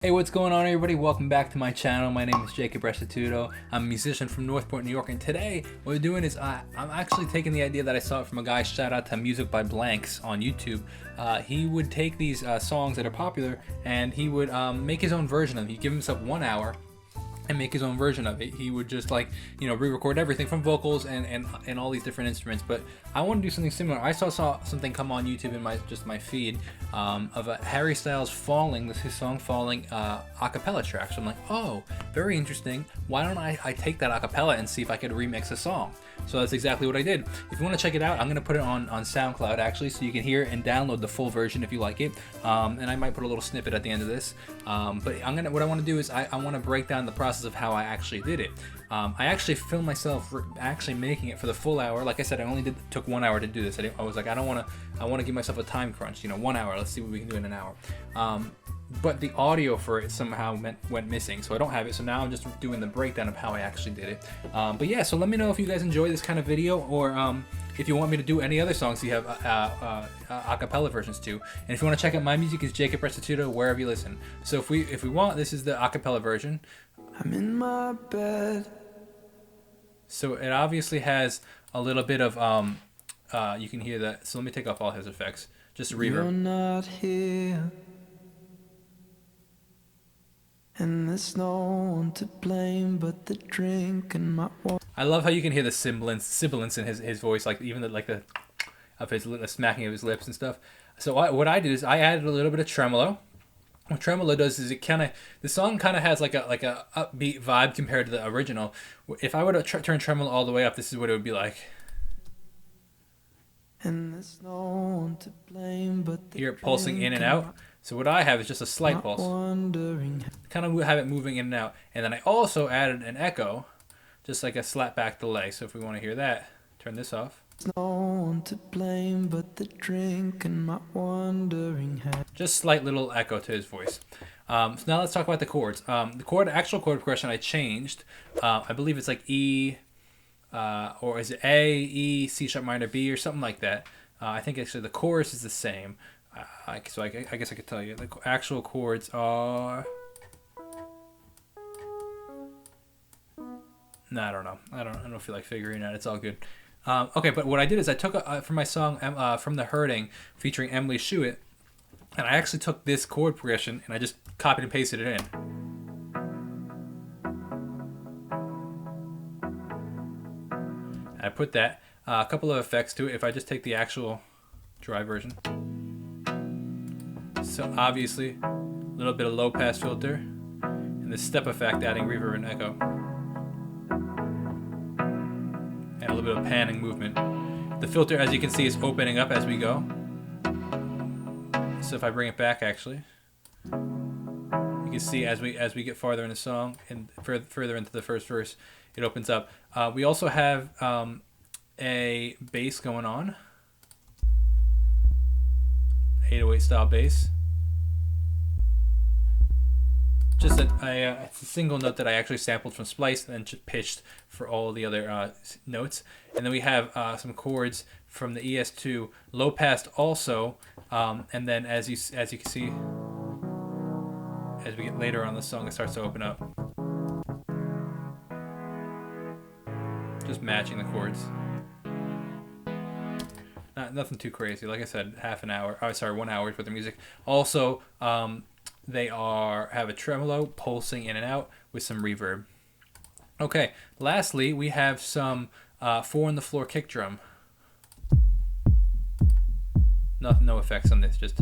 Hey, what's going on, everybody? Welcome back to my channel. My name is Jacob Restituto. I'm a musician from Northport, New York, and today what we're doing is I'm actually taking the idea that I saw from a guy, shout out to Music by Blanks on YouTube. He would take these songs that are popular and he would make his own version of them. He'd give himself 1 hour and make his own version of it. He would just re-record everything from vocals and all these different instruments. But I want to do something similar. I saw something come on YouTube in my feed of a Harry Styles Falling, this is his song Falling, acapella track. So I'm like, oh, very interesting. Why don't I take that acapella and see if I could remix a song? So that's exactly what I did. If you want to check it out, I'm going to put it on SoundCloud actually, so you can hear and download the full version if you like it. And I might put a little snippet at the end of this. But what I want to do is I want to break down the process of how I actually did it. I actually filmed myself actually making it for the full hour. Like I said, I only took 1 hour to do this. I was like, I want to give myself a time crunch. 1 hour. Let's see what we can do in an hour. But the audio for it somehow went missing, so I don't have it. So now I'm just doing the breakdown of how I actually did it. But yeah, so let me know if you guys enjoy this kind of video, or if you want me to do any other songs you have acapella versions to. And if you want to check out my music, it's Jacob Restituto wherever you listen. So if we want, this is the acapella version. I'm in my bed. So it obviously has a little bit of you can hear that. So let me take off all his effects. Just reverb. You're not here. And there's no one to blame but the drink and my water. I love how you can hear the sibilance in his voice, like even the of his smacking of his lips and stuff. So what I did is I added a little bit of tremolo. What tremolo does is the song kind of has like a upbeat vibe compared to the original. If I were to turn tremolo all the way up, this is what it would be like. And there's no one to blame but the hear it pulsing in and out. So what I have is just a slight pulse. Kind of have it moving in and out. And then I also added an echo, just like a slap back delay. So if we want to hear that, turn this off. No one to blame but the drink and my wandering head. Just slight little echo to his voice. So now let's talk about the chords. The actual chord progression I changed. I believe it's like E, or is it A, E, C sharp minor, B, or something like that. I think actually the chorus is the same. So I guess I could tell you the actual chords are. No, I don't know. I don't feel like figuring it out. It's all good. Okay, but what I did is I took from my song From the Hurting featuring Emily Schuett, and I actually took this chord progression and I just copied and pasted it in. I put that a couple of effects to it. If I just take the actual dry version. So obviously, a little bit of low pass filter, and the step effect adding reverb and echo, and a little bit of panning movement. The filter, as you can see, is opening up as we go. So if I bring it back, actually, you can see as we get farther in the song and further into the first verse, it opens up. We also have a bass going on, 808 style bass. Just it's a single note that I actually sampled from Splice and then just pitched for all the other notes. And then we have some chords from the ES2, low pass also, and then as you can see, as we get later on the song, it starts to open up. Just matching the chords. Nothing too crazy. Like I said, 1 hour worth of music. Also, they have a tremolo pulsing in and out with some reverb. Okay, lastly, we have some 4-on-the-floor kick drum. No effects on this, just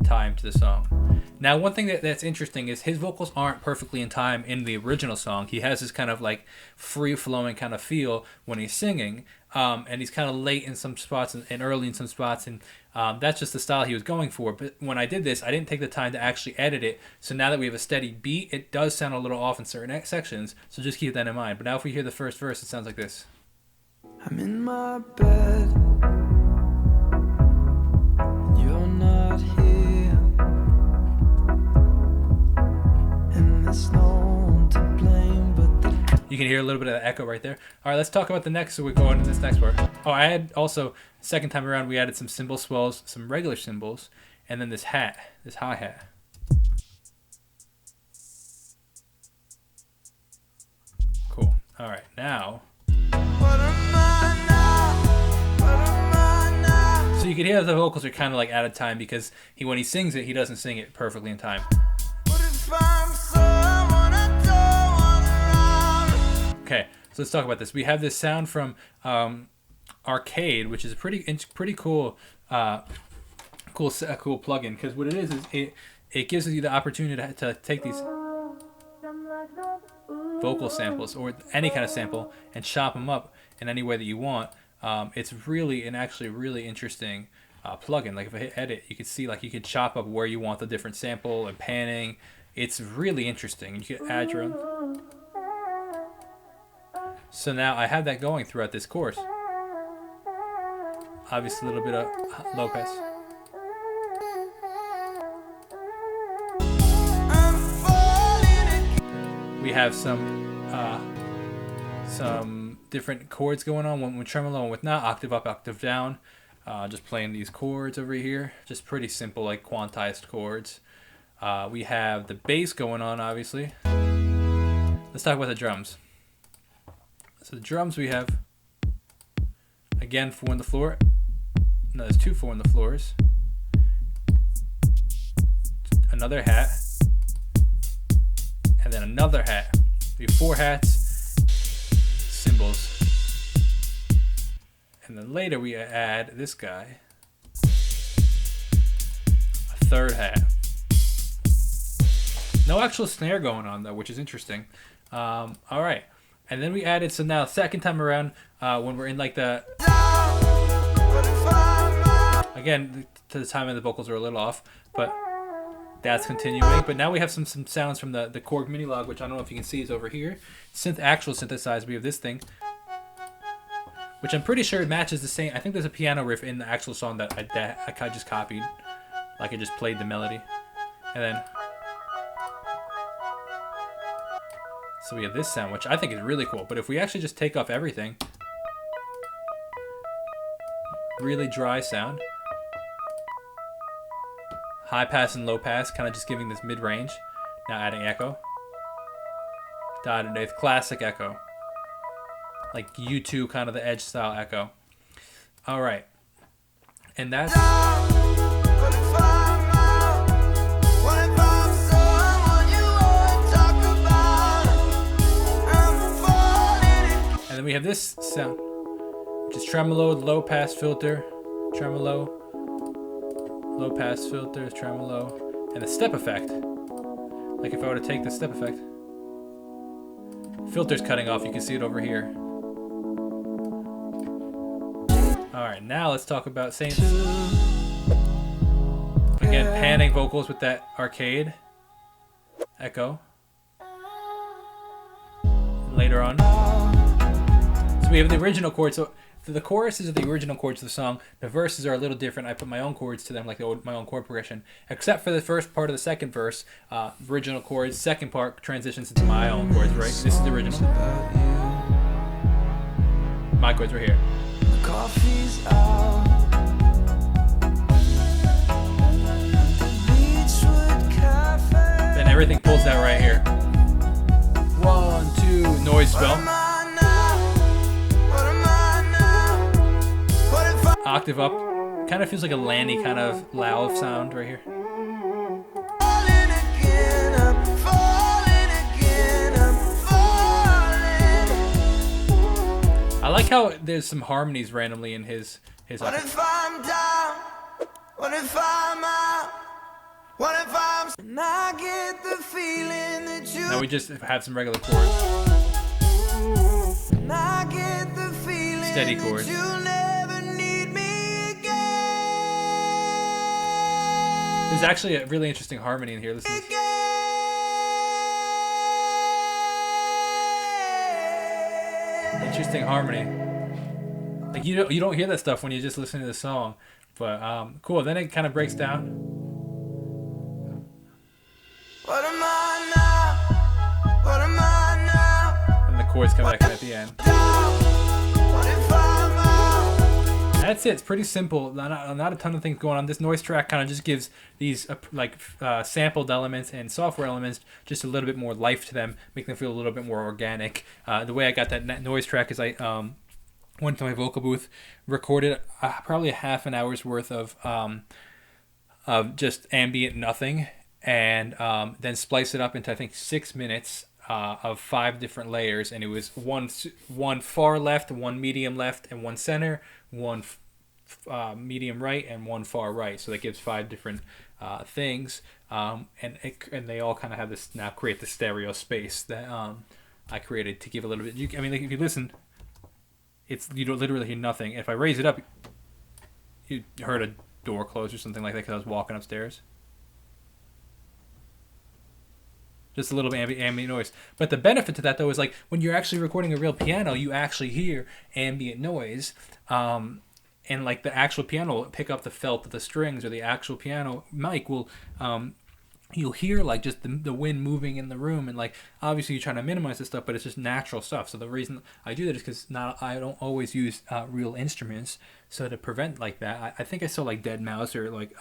time to the song. Now, one thing that's interesting is his vocals aren't perfectly in time in the original song. He has this kind of like free-flowing kind of feel when he's singing, and he's kind of late in some spots and early in some spots, and that's just the style he was going for. But when I did this, I didn't take the time to actually edit it, so now that we have a steady beat, it does sound a little off in certain sections, so just keep that in mind. But now if we hear the first verse, it sounds like this. I'm in my bed, you're not here, and there's no one to blame but the... You can hear a little bit of the echo right there. All right, let's talk about the next. So we go into this next part. Oh, I had also, second time around, we added some cymbal swells, some regular cymbals, and then this hi-hat. All right, now. So you can hear the vocals are kind of like out of time because when he sings it, he doesn't sing it perfectly in time. Okay, so let's talk about this. We have this sound from Arcade, which is a pretty cool cool plugin, because what it is it gives you the opportunity to take these vocal samples or any kind of sample and chop them up in any way that you want. It's really actually really interesting plugin. Like if I hit edit, you can see like you can chop up where you want the different sample and panning. It's really interesting. You can add your own. So now I have that going throughout this course. Obviously a little bit of low pass. We have some different chords going on, one with tremolo, one with not, octave up, octave down. Just playing these chords over here. Just pretty simple, like quantized chords. We have the bass going on, obviously. Let's talk about the drums. So the drums we have, again, 4 on the floor. No, there's 2 4 on the floors. Another hat. And then another hat. We have 4 hats, cymbals. And then later we add this guy. A 3rd hat. No actual snare going on though, which is interesting. All right. And then we added, so now second time around, when we're in like the, again, to the time of the vocals are a little off, but that's continuing. But now we have some sounds from the Korg mini log, which I don't know if you can see is over here. Actual synthesized, we have this thing, which I'm pretty sure it matches the same. I think there's a piano riff in the actual song that I just copied. Like I just played the melody. And then, so we have this sound, which I think is really cool. But if we actually just take off everything, really dry sound. High pass and low pass, kind of just giving this mid-range. Now adding echo. Dotted eighth, classic echo. Like U2, kind of the Edge style echo. All right. And that's... And then we have this sound, which is tremolo, low pass filter, tremolo, low pass filter, tremolo, and the step effect. Like if I were to take the step effect, filter's cutting off, you can see it over here. Alright, now let's talk about Saints. Again, panning vocals with that arcade echo. And later on. So we have the original chords. So the choruses are the original chords of the song. The verses are a little different. I put my own chords to them, like my own chord progression. Except for the first part of the second verse, original chords. Second part transitions into my own chords, right? This is the original. My chords right here. Coffee's out. Then everything pulls out right here. 1, 2, noise spell. Octave up. Kind of feels like a Lanny kind of loud sound right here. I like how there's some harmonies randomly in his What if I'm down? What if I'm out? What if I'm... And I get the feeling that you... Now we just have some regular chords. And I get the feeling Steady chords. that you'll never need me again. There's actually a really interesting harmony in here. Listen to this. Interesting harmony. Like you don't hear that stuff when you just listen to the song, but cool. Then it kind of breaks down. What am I now? What am I now? And the chords come back in at the end. What if I'm out? That's it. It's pretty simple. Not a ton of things going on. This noise track kind of just gives these sampled elements and software elements just a little bit more life to them, make them feel a little bit more organic. The way I got that noise track is I went to my vocal booth, recorded probably a half an hour's worth of just ambient nothing, and then spliced it up into I think 6 minutes of 5 different layers, and it was one far left, one medium left, and one center, one medium right, and one far right. So that gives 5 different things, and they all kind of have this now create the stereo space that I created to give a little bit. I mean, like if you listen, you don't literally hear nothing. If I raise it up, you heard a door close or something like that because I was walking upstairs. Just a little bit ambient noise. But the benefit to that, though, is like when you're actually recording a real piano, you actually hear ambient noise. And like the actual piano will pick up the felt of the strings, or the actual piano mic will, you'll hear like just the wind moving in the room. And like obviously you're trying to minimize this stuff, but it's just natural stuff. So the reason I do that is because I don't always use real instruments. So to prevent like that, I think I saw like Dead Mouse or like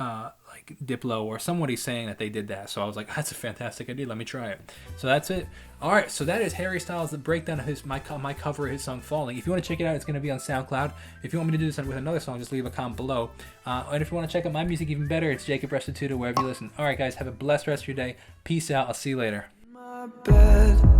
Diplo or somebody saying that they did that. So I was like, that's a fantastic idea. Let me try it. So that's it. All right. So that is Harry Styles, the breakdown of my cover of his song Falling. If you want to check it out, it's going to be on SoundCloud. If you want me to do this with another song, just leave a comment below. And if you want to check out my music even better, it's Jacob Restituto wherever you listen. All right, guys. Have a blessed rest of your day. Peace out. I'll see you later. My bed.